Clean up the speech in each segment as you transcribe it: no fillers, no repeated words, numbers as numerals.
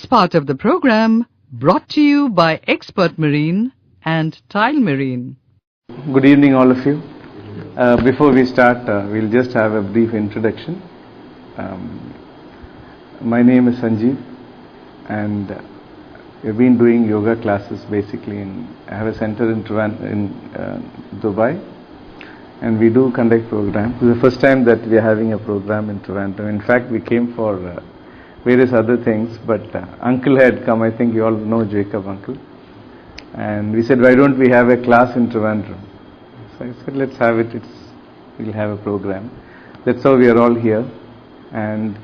part of the program brought to you by Expert Marine and Tile Marine. Good evening, all of you. Before we start, we'll just have a brief introduction. My name is Sanjeev, and we've been doing yoga classes basically I have a center in Dubai, and we do conduct programs. This is the first time that we are having a program in Trivandrum. In fact, we came for various other things, but Uncle had come. I think you all know Jacob, Uncle. And we said, why don't we have a class in Trivandrum? So I said, let's have it. We'll have a program. That's how we are all here. And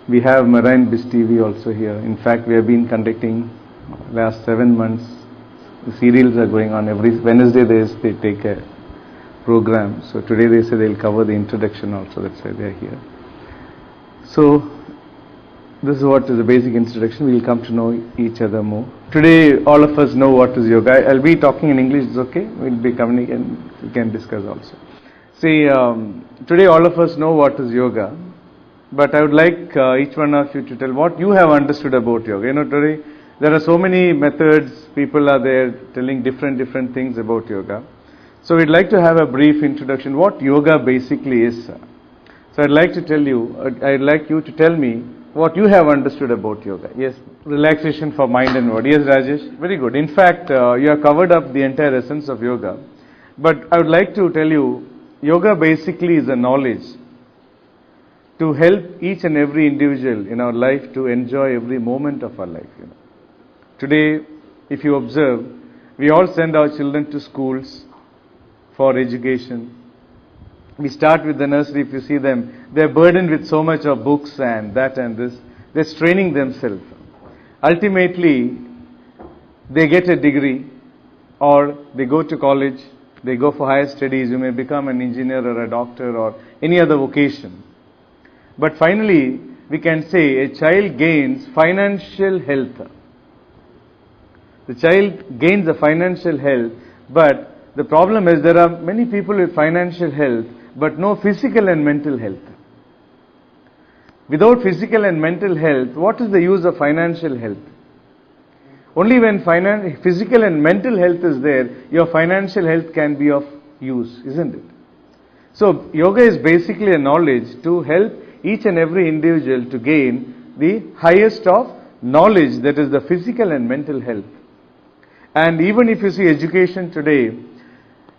we have Marine Biz TV also here. In fact, we have been conducting last 7 months. The serials are going on. Every Wednesday they take a program. So today they say they'll cover the introduction also. That's why they're here. So this is what is the basic introduction. We'll come to know each other more. Today, all of us know what is yoga. I'll be talking in English, it's okay. We'll be coming and we can discuss also. See, today all of us know what is yoga, but I would like each one of you to tell what you have understood about yoga. You know, today there are so many methods, people are there telling different things about yoga. So we'd like to have a brief introduction, what yoga basically is. So I'd like you to tell me what you have understood about yoga. Yes, relaxation for mind and body. Yes, Rajesh? Very good. In fact, you have covered up the entire essence of yoga. But I would like to tell you, yoga basically is a knowledge to help each and every individual in our life to enjoy every moment of our life. You know. Today, if you observe, we all send our children to schools for education. We start with the nursery. If you see them, they're burdened with so much of books and that and this. They're straining themselves. Ultimately, they get a degree or they go to college, they go for higher studies. You may become an engineer or a doctor or any other vocation. But finally, we can say a child gains financial health. The child gains the financial health, but the problem is there are many people with financial health but no physical and mental health. Without physical and mental health, what is the use of financial health? Only when physical and mental health is there, your financial health can be of use, isn't it? So, yoga is basically a knowledge to help each and every individual to gain the highest of knowledge, that is the physical and mental health. And even if you see education today,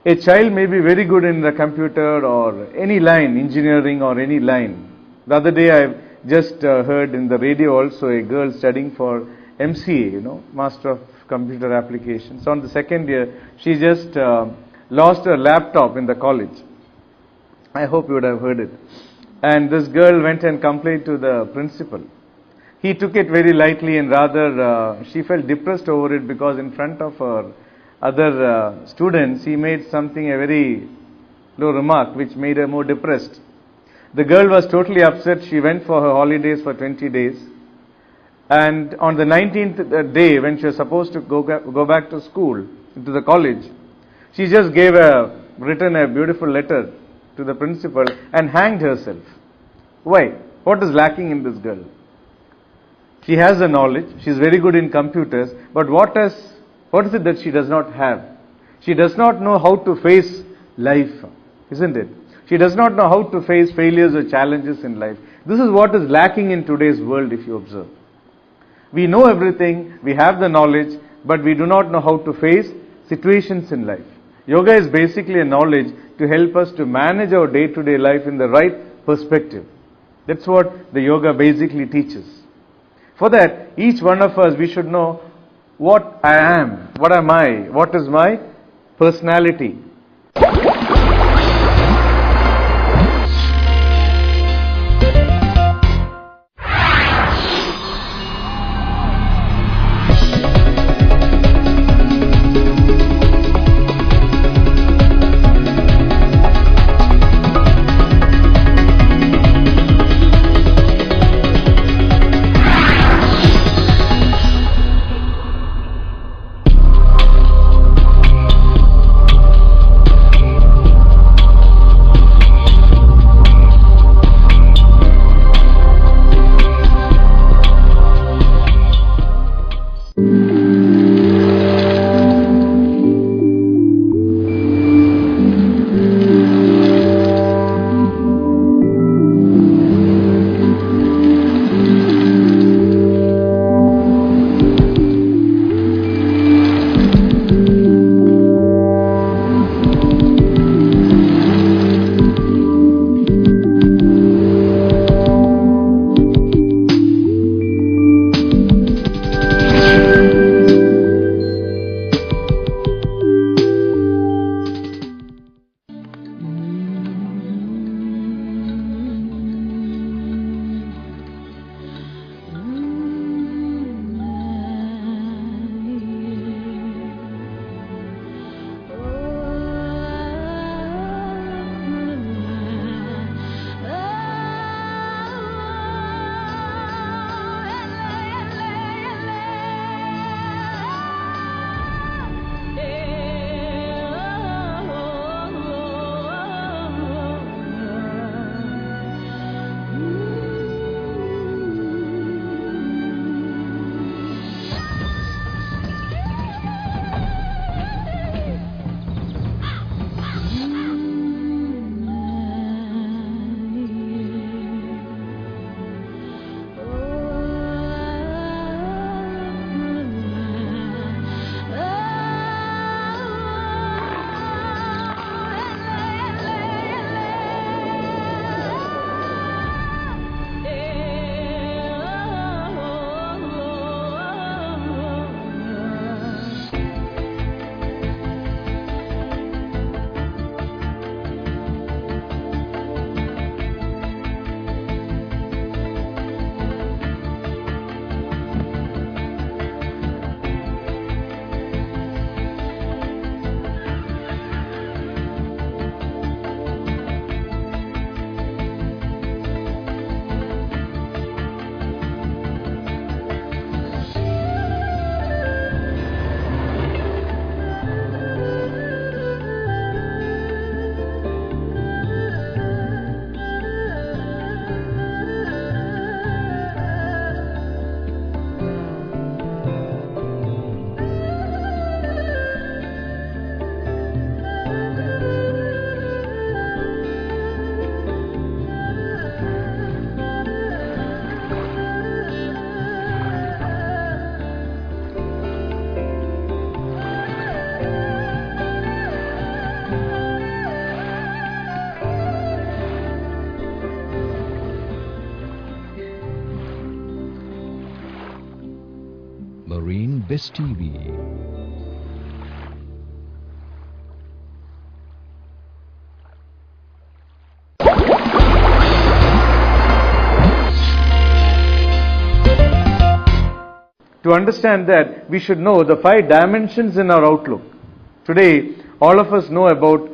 a child may be very good in the computer or any line, engineering or any line. The other day I've just heard in the radio also a girl studying for MCA, you know, Master of Computer Applications. So on the second year, she just lost her laptop in the college. I hope you would have heard it. And this girl went and complained to the principal. He took it very lightly and rather she felt depressed over it because in front of her other students, he made a very low remark which made her more depressed. The girl was totally upset. She went for her holidays for 20 days. And on the 19th day, when she was supposed to go back to school, to the college, she just written a beautiful letter to the principal and hanged herself. Why? What is lacking in this girl? She has the knowledge. She is very good in computers. But what is it that she does not have? She does not know how to face life, isn't it? She does not know how to face failures or challenges in life. This is what is lacking in today's world, if you observe. We know everything, we have the knowledge, but we do not know how to face situations in life. Yoga is basically a knowledge to help us to manage our day-to-day life in the right perspective. That's what the yoga basically teaches. For that, each one of us, we should know what I am, what am I, what is my personality. best TV. To understand that, we should know the 5 dimensions in our outlook. Today, all of us know about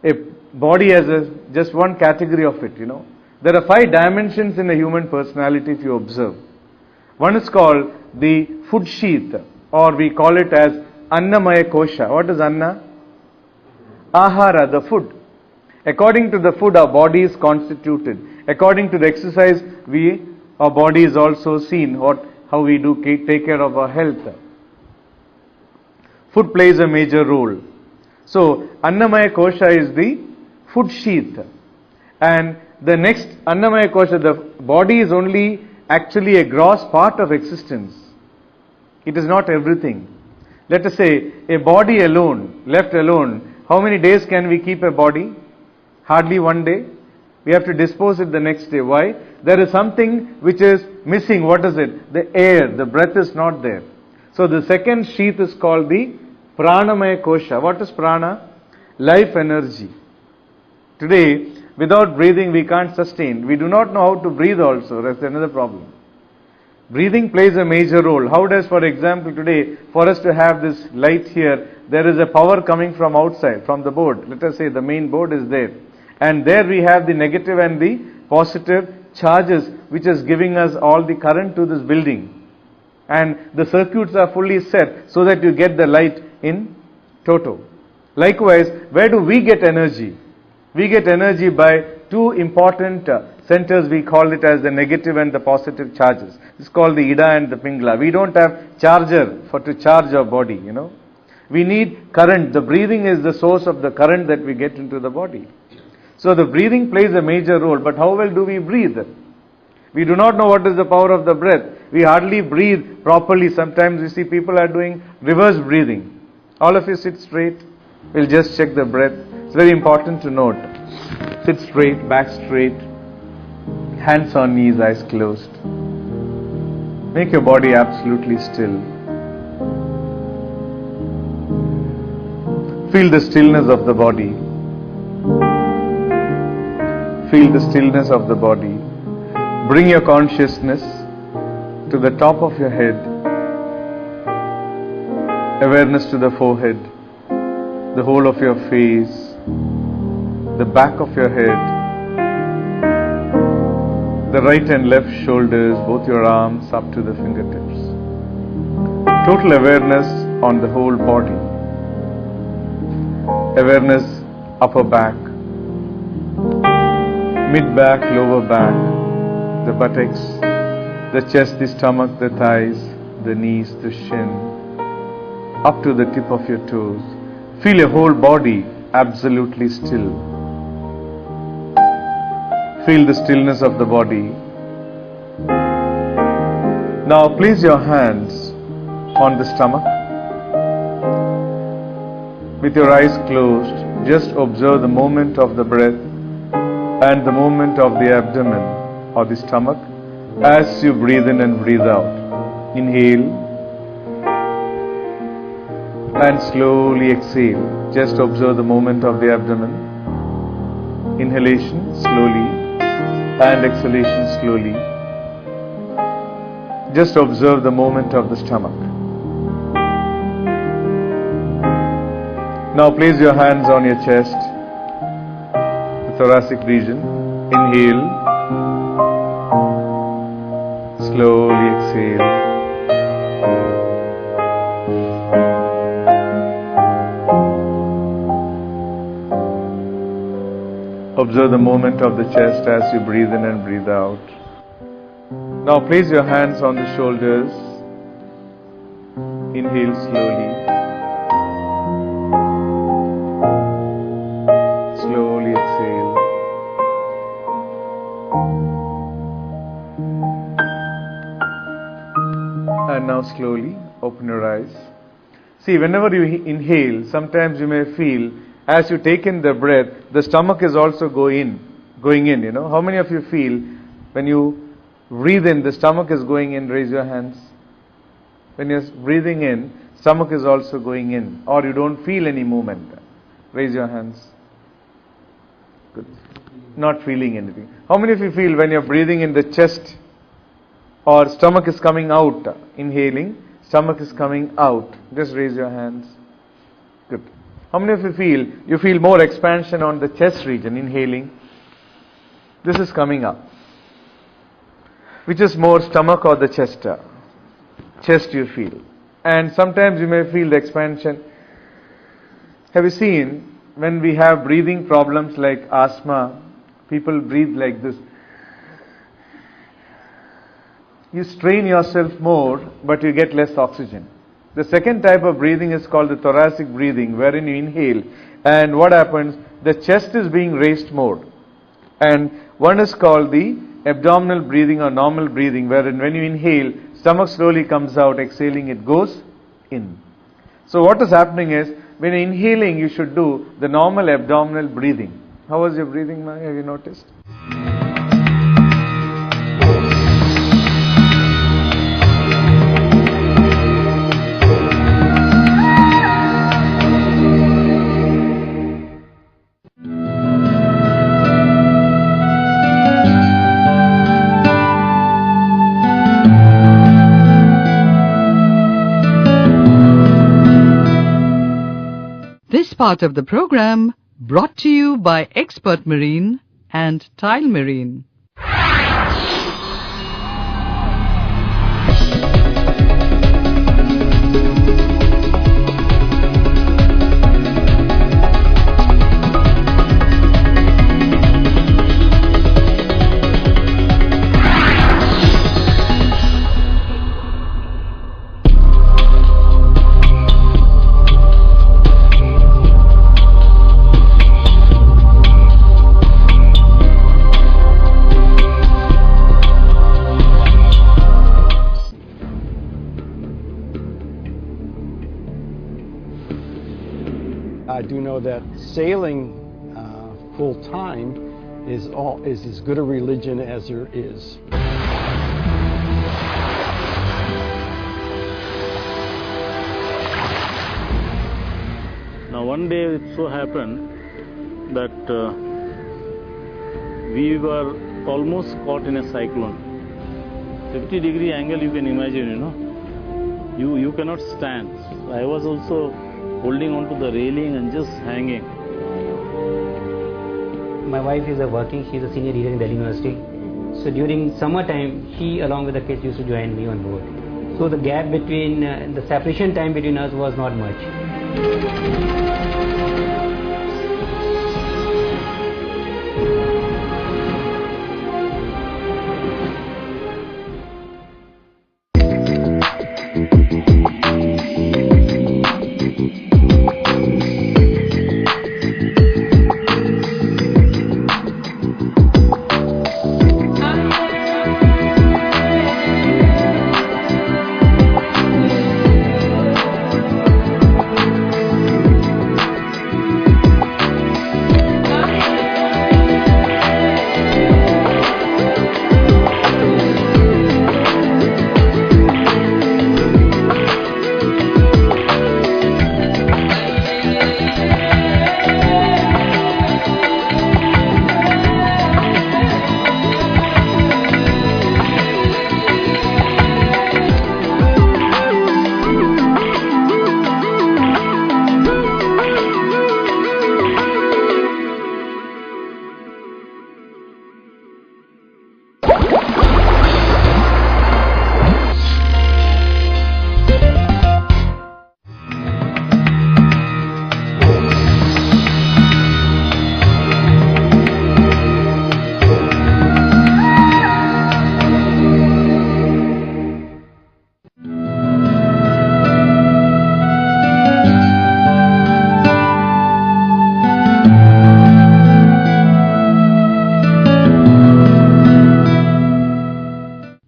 a body as just one category of it, There are 5 dimensions in a human personality if you observe. One is called the food sheath, or we call it as Annamaya Kosha. What is Anna? Ahara, the food. According to the food, our body is constituted. According to the exercise, our body is also seen, how we do take care of our health. Food plays a major role. So, Annamaya Kosha is the food sheath. And the next, Annamaya Kosha, the body is only actually a gross part of existence. It is not everything. Let us say, a body alone, left alone, how many days can we keep a body? Hardly one day. We have to dispose it the next day. Why? There is something which is missing. What is it? The air, the breath is not there. So the second sheath is called the Pranamaya Kosha. What is prana? Life energy. Today, without breathing we can't sustain. We do not know how to breathe also. That's another problem. Breathing plays a major role. How does, for example, today, for us to have this light here, there is a power coming from outside, from the board. Let us say the main board is there. And there we have the negative and the positive charges which is giving us all the current to this building. And the circuits are fully set so that you get the light in toto. Likewise, where do we get energy? We get energy by 2 important centers. We call it as the negative and the positive charges. It's called the Ida and the Pingala. We don't have charger to charge our body, We need current. The breathing is the source of the current that we get into the body. So the breathing plays a major role, but how well do we breathe? We do not know what is the power of the breath. We hardly breathe properly. Sometimes we see people are doing reverse breathing. All of you sit straight. We'll just check the breath. It's very important to note. Sit straight, back straight, hands on knees, eyes closed. Make your body absolutely still. Feel the stillness of the body. Feel the stillness of the body. Bring your consciousness to the top of your head. Awareness to the forehead, the whole of your face, the back of your head, the right and left shoulders, both your arms up to the fingertips. Total awareness on the whole body. Awareness upper back, mid back, lower back, the buttocks, the chest, the stomach, the thighs, the knees, the shin, up to the tip of your toes. Feel your whole body absolutely still. Feel the stillness of the body. Now place your hands on the stomach. With your eyes closed, just observe the movement of the breath and the movement of the abdomen or the stomach as you breathe in and breathe out. Inhale and slowly exhale. Just observe the movement of the abdomen. Inhalation slowly and exhalation slowly. Just observe the movement of the stomach. Now place your hands on your chest, the thoracic region. Inhale. Slowly exhale. Observe the movement of the chest as you breathe in and breathe out. Now place your hands on the shoulders. Inhale slowly. Slowly exhale. And now slowly open your eyes. See, whenever you inhale, sometimes you may feel as you take in the breath, the stomach is also going in, How many of you feel when you breathe in, the stomach is going in? Raise your hands. When you're breathing in, stomach is also going in, or you don't feel any movement. Raise your hands. Good. Not feeling anything. How many of you feel when you're breathing in the chest or stomach is coming out? Inhaling, stomach is coming out. Just raise your hands. Good. How many of you feel more expansion on the chest region, inhaling? This is coming up. Which is more, stomach or the chest? Chest you feel. And sometimes you may feel the expansion. Have you seen when we have breathing problems like asthma, people breathe like this. You strain yourself more, but you get less oxygen. The second type of breathing is called the thoracic breathing, wherein you inhale. And what happens? The chest is being raised more. And one is called the abdominal breathing or normal breathing, wherein when you inhale, stomach slowly comes out, exhaling it goes in. So what is happening is, when you're inhaling, you should do the normal abdominal breathing. How was your breathing, Maya? Have you noticed? This part of the program brought to you by Expert Marine and Tile Marine. I do know that sailing full time is as good a religion as there is. Now one day it so happened that we were almost caught in a cyclone. 50-degree angle, you can imagine, you cannot stand. I was also holding on to the railing and just hanging. My wife is she's a senior leader in Delhi University. So during summertime, she along with the kids used to join me on board. So the gap between, the separation time between us was not much.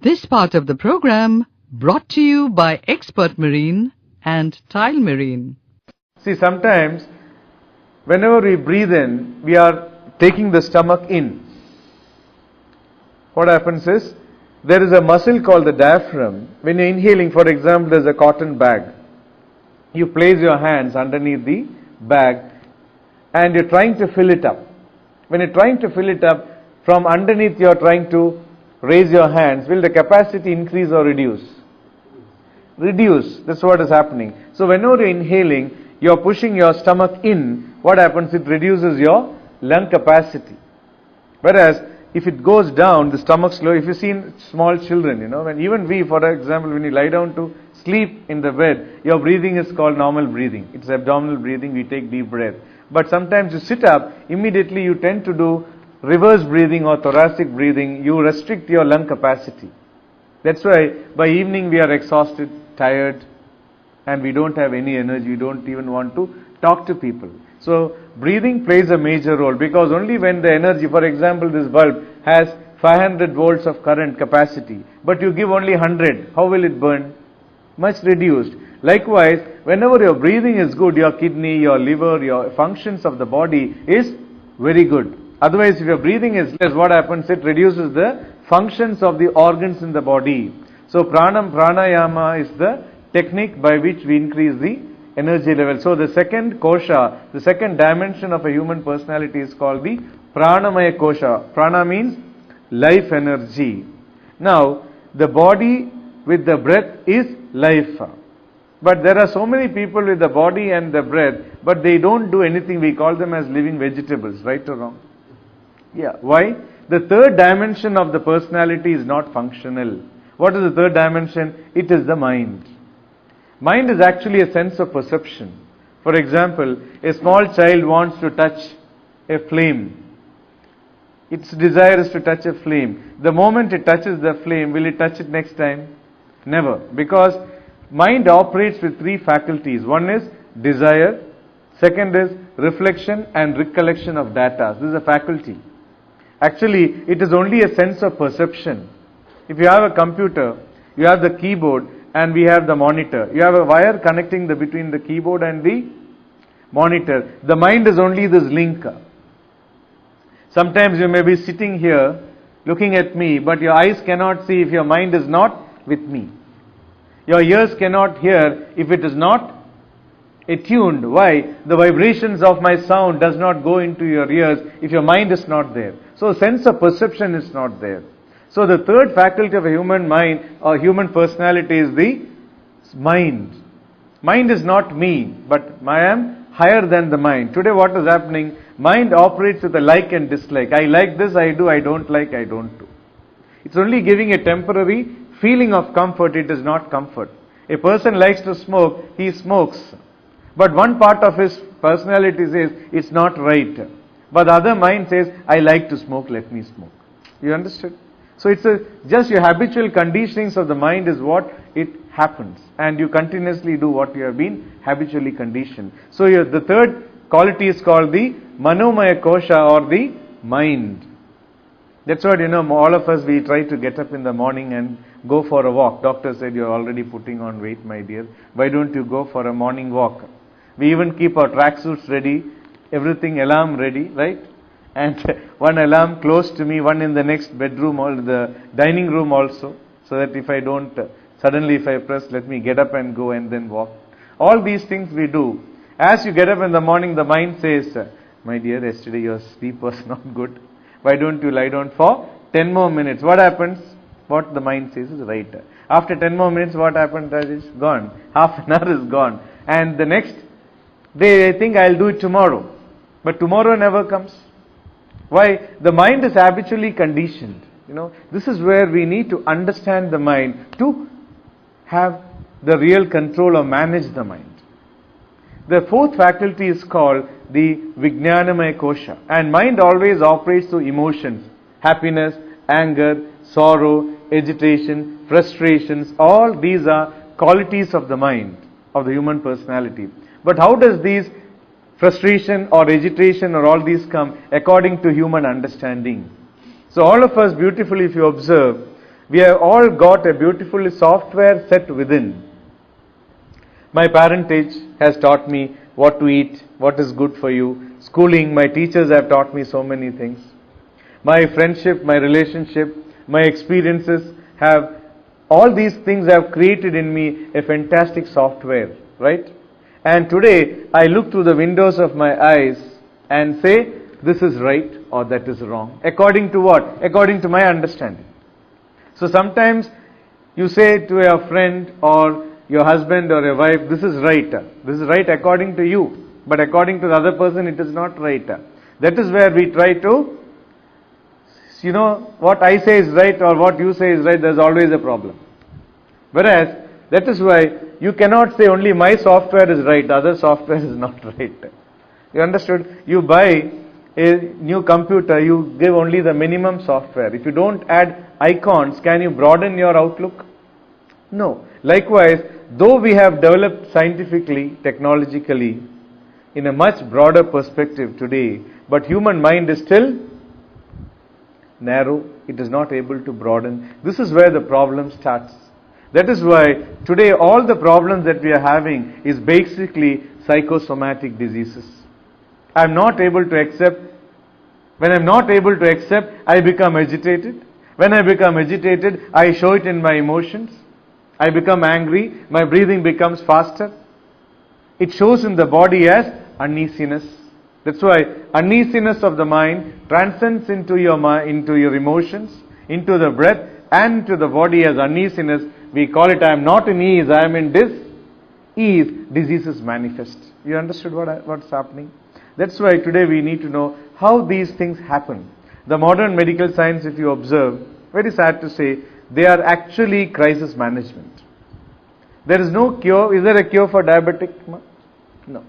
This part of the program brought to you by Expert Marine and Tile Marine. See, sometimes whenever we breathe in, we are taking the stomach in. What happens is, there is a muscle called the diaphragm. When you're inhaling, for example, there's a cotton bag. You place your hands underneath the bag and you're trying to fill it up. When you're trying to fill it up, from underneath you're trying to raise your hands. Will the capacity increase or reduce? Reduce. That's what is happening. So whenever you're inhaling, you're pushing your stomach in. What happens? It reduces your lung capacity. Whereas if it goes down, the stomach slow. If you've seen small children, when even we, for example, when you lie down to sleep in the bed, your breathing is called normal breathing. It's abdominal breathing. We take deep breath. But sometimes you sit up, immediately you tend to do reverse breathing or thoracic breathing. You restrict your lung capacity. That's why by evening we are exhausted, tired, and we don't have any energy. We don't even want to talk to people. So breathing plays a major role, because only when the energy, for example, this bulb has 500 volts of current capacity, but you give only 100, how will it burn? Much reduced. Likewise, whenever your breathing is good, your kidney, your liver, your functions of the body is very good. Otherwise, if your breathing is less, what happens? It reduces the functions of the organs in the body. So pranayama is the technique by which we increase the energy level. So the second kosha, the second dimension of a human personality is called the pranamaya kosha. Prana means life energy. Now, the body with the breath is life. But there are so many people with the body and the breath, but they don't do anything. We call them as living vegetables, right or wrong? Yeah. Why? The third dimension of the personality is not functional. What is the third dimension? It is the mind. Mind is actually a sense of perception. For example, a small child wants to touch a flame. Its desire is to touch a flame. The moment it touches the flame, will it touch it next time? Never. Because mind operates with three faculties. One is desire, second is reflection and recollection of data. This is a faculty. Actually, it is only a sense of perception. If you have a computer, you have the keyboard and we have the monitor. You have a wire connecting between the keyboard and the monitor. The mind is only this link. Sometimes you may be sitting here looking at me, but your eyes cannot see if your mind is not with me. Your ears cannot hear if it is not attuned. Why? The vibrations of my sound does not go into your ears if your mind is not there. So sense of perception is not there. So the third faculty of a human mind or human personality is the mind. Mind is not me, but I am higher than the mind. Today what is happening? Mind operates with a like and dislike. I like this, I do. I don't like, I don't do. It's only giving a temporary feeling of comfort. It is not comfort. A person likes to smoke, he smokes. But one part of his personality says, it's not right. But the other mind says, I like to smoke, let me smoke. You understood? So it's just your habitual conditionings of the mind is what it happens. And you continuously do what you have been habitually conditioned. So the third quality is called the manomaya kosha or the mind. That's what, all of us, we try to get up in the morning and go for a walk. Doctor said, you're already putting on weight, my dear. Why don't you go for a morning walk? We even keep our tracksuits ready, everything, alarm ready, right? And one alarm close to me, one in the next bedroom or the dining room also, so that if I don't, suddenly if I press, let me get up and go and then walk. All these things we do. As you get up in the morning, the mind says, my dear, yesterday your sleep was not good. Why don't you lie down for 10 more minutes? What happens? What the mind says is right. After 10 more minutes, what happens? It's gone. Half an hour is gone. And the next day, I think I'll do it tomorrow. But tomorrow never comes. Why? The mind is habitually conditioned. This is where we need to understand the mind to have the real control or manage the mind. The fourth faculty is called the Vijnanamaya Kosha. And mind always operates through emotions. Happiness, anger, sorrow, agitation, frustrations. All these are qualities of the mind, of the human personality. But how does these frustration or agitation or all these come? According to human understanding. So all of us, beautifully, if you observe, we have all got a beautiful software set within. My parentage has taught me what to eat, what is good for you. Schooling, my teachers have taught me so many things. My friendship, my relationship, my experiences have, all these things have created in me a fantastic software, right? And today I look through the windows of my eyes and say, this is right or that is wrong. According to what? According to my understanding. So sometimes you say to your friend or your husband or your wife, this is right. This is right according to you. But according to the other person, it is not right. That is where we try to, what I say is right or what you say is right, there's always a problem. Whereas, that is why you cannot say only my software is right, other software is not right. You understood? You buy a new computer, you give only the minimum software. If you don't add icons, can you broaden your outlook? No. Likewise, though we have developed scientifically, technologically, in a much broader perspective today, but human mind is still narrow. It is not able to broaden. This is where the problem starts. That is why today all the problems that we are having is basically psychosomatic diseases. I am not able to accept. When I am not able to accept, I become agitated. When I become agitated, I show it in my emotions. I become angry. My breathing becomes faster. It shows in the body as uneasiness. That's why uneasiness of the mind transcends into your emotions, into the breath, and to the body as uneasiness. We call it, I am not in ease, I am in dis-ease. Diseases manifest. You understood what's happening? That's why today we need to know how these things happen. The modern medical science, if you observe, very sad to say, they are actually crisis management. There is no cure. Is there a cure for diabetic? No.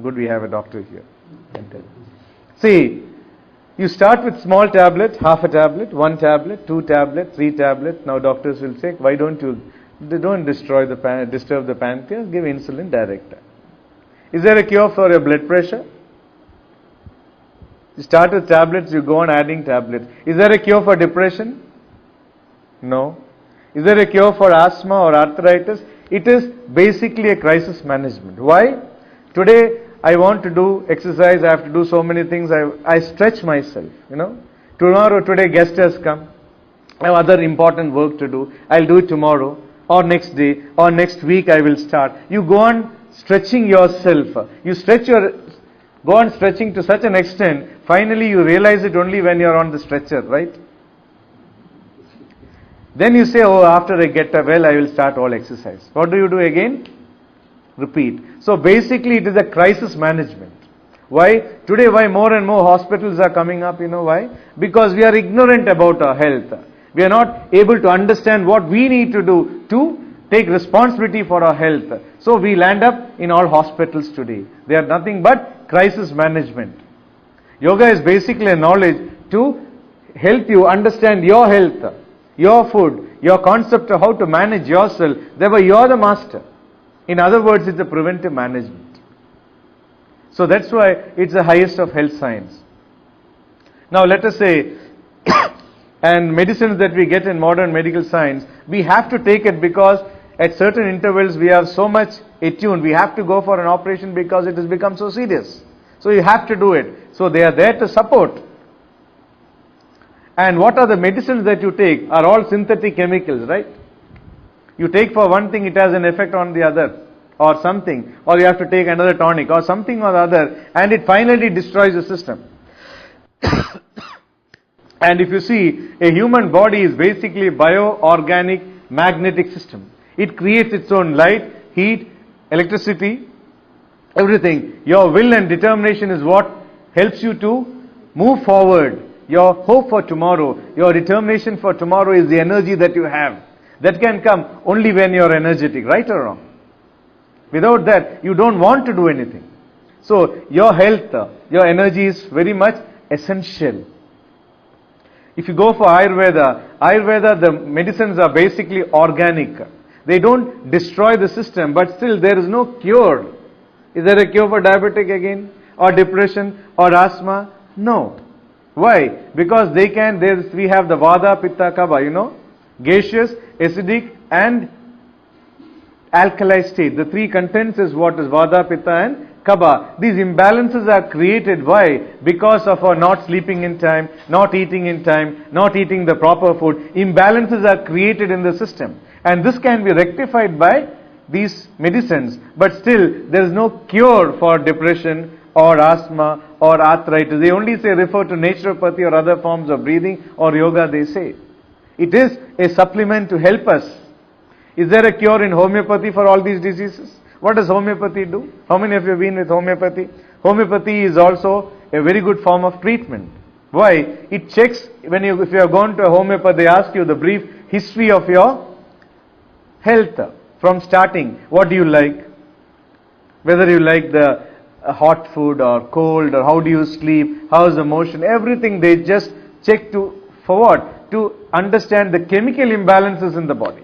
Good, we have a doctor here. See, you start with small tablet, half a tablet, 1 tablet, 2 tablet, 3 tablet. Now doctors will say, why don't you, they don't disturb the pancreas, give insulin direct. Is there a cure for your blood pressure? You start with tablets, you go on adding tablets. Is there a cure for depression? No. Is there a cure for asthma or arthritis? It is basically a crisis management. Why? Today I want to do exercise, I have to do so many things, I stretch myself, Today guest has come, I have other important work to do, I'll do it tomorrow, or next day, or next week I will start. You go on stretching yourself, go on stretching to such an extent, finally you realize it only when you're on the stretcher, right? Then you say, oh, after I get well, I will start all exercise. What do you do again? Repeat. So basically it is a crisis management. Why? Today why more and more hospitals are coming up, you know why? Because we are ignorant about our health. We are not able to understand what we need to do to take responsibility for our health. So we land up in all hospitals today. They are nothing but crisis management. Yoga is basically a knowledge to help you understand your health, your food, your concept of how to manage yourself. Thereby you are the master. In other words, it's a preventive management. So that's why it's the highest of health science. Now let us say, and medicines that we get in modern medical science, we have to take it because at certain intervals we are so much attuned. We have to go for an operation because it has become so serious. So you have to do it. So they are there to support. And what are the medicines that you take? Are all synthetic chemicals, right? You take for one thing, it has an effect on the other, or something, or you have to take another tonic, or something or the other, and it finally destroys the system. And if you see, a human body is basically a bio-organic magnetic system. It creates its own light, heat, electricity, everything. Your will and determination is what helps you to move forward. Your hope for tomorrow, your determination for tomorrow is the energy that you have. That can come only when you are energetic, right or wrong? Without that, you don't want to do anything. So, your health, your energy is very much essential. If you go for Ayurveda, the medicines are basically organic. They don't destroy the system, but still there is no cure. Is there a cure for diabetic again? Or depression? Or asthma? No. Why? Because we have the Vata, Pitta, Kapha, gaseous, acidic and alkali state. The three contents is what is Vata, Pitta and Kaba. These imbalances are created. Why? Because of our not sleeping in time, not eating in time, not eating the proper food. Imbalances are created in the system. And this can be rectified by these medicines. But still, there is no cure for depression or asthma or arthritis. They only say refer to naturopathy or other forms of breathing or yoga, they say. It is a supplement to help us. Is there a cure in homeopathy for all these diseases? What does homeopathy do? How many of you have been with homeopathy? Homeopathy is also a very good form of treatment. Why? It checks, if you have gone to a homeopath, they ask you the brief history of your health from starting. What do you like? Whether you like the hot food or cold, or how do you sleep, how is the motion, everything they just check for what? To understand the chemical imbalances in the body.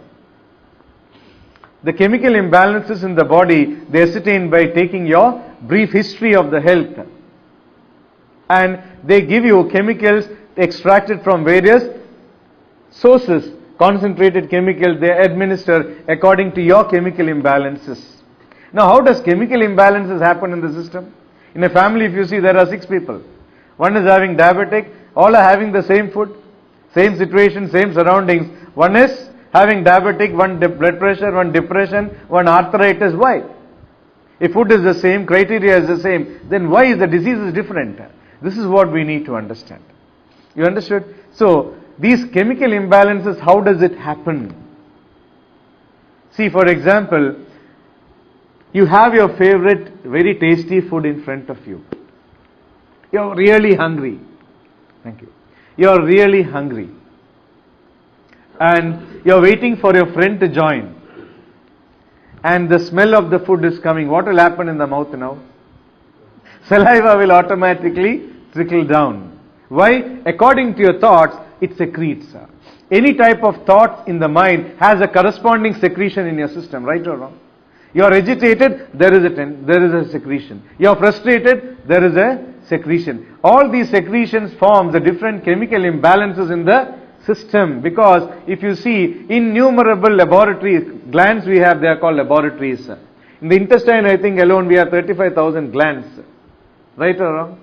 The chemical imbalances in the body, they ascertain by taking your brief history of the health. And they give you chemicals extracted from various sources, concentrated chemicals they administer according to your chemical imbalances. Now, how does chemical imbalances happen in the system? In a family, if you see, there are 6 people. One is having diabetic, all are having the same food, same situation, same surroundings. One is having diabetic, one blood pressure, one depression, one arthritis. Why? If food is the same, criteria is the same, then why is the disease is different? This is what we need to understand. You understood? So, these chemical imbalances, how does it happen? See, for example, you have your favorite, very tasty food in front of you. You're really hungry. Thank you. You're really hungry. And you're waiting for your friend to join. And the smell of the food is coming. What will happen in the mouth now? Saliva will automatically trickle down. Why? According to your thoughts, it secretes. Any type of thought in the mind has a corresponding secretion in your system, right or wrong? You are agitated, there is a secretion. You are frustrated, there is a secretion. All these secretions form the different chemical imbalances in the system, because if you see innumerable laboratories, glands we have, they are called laboratories. In the intestine, I think alone we have 35,000 glands. Right or wrong?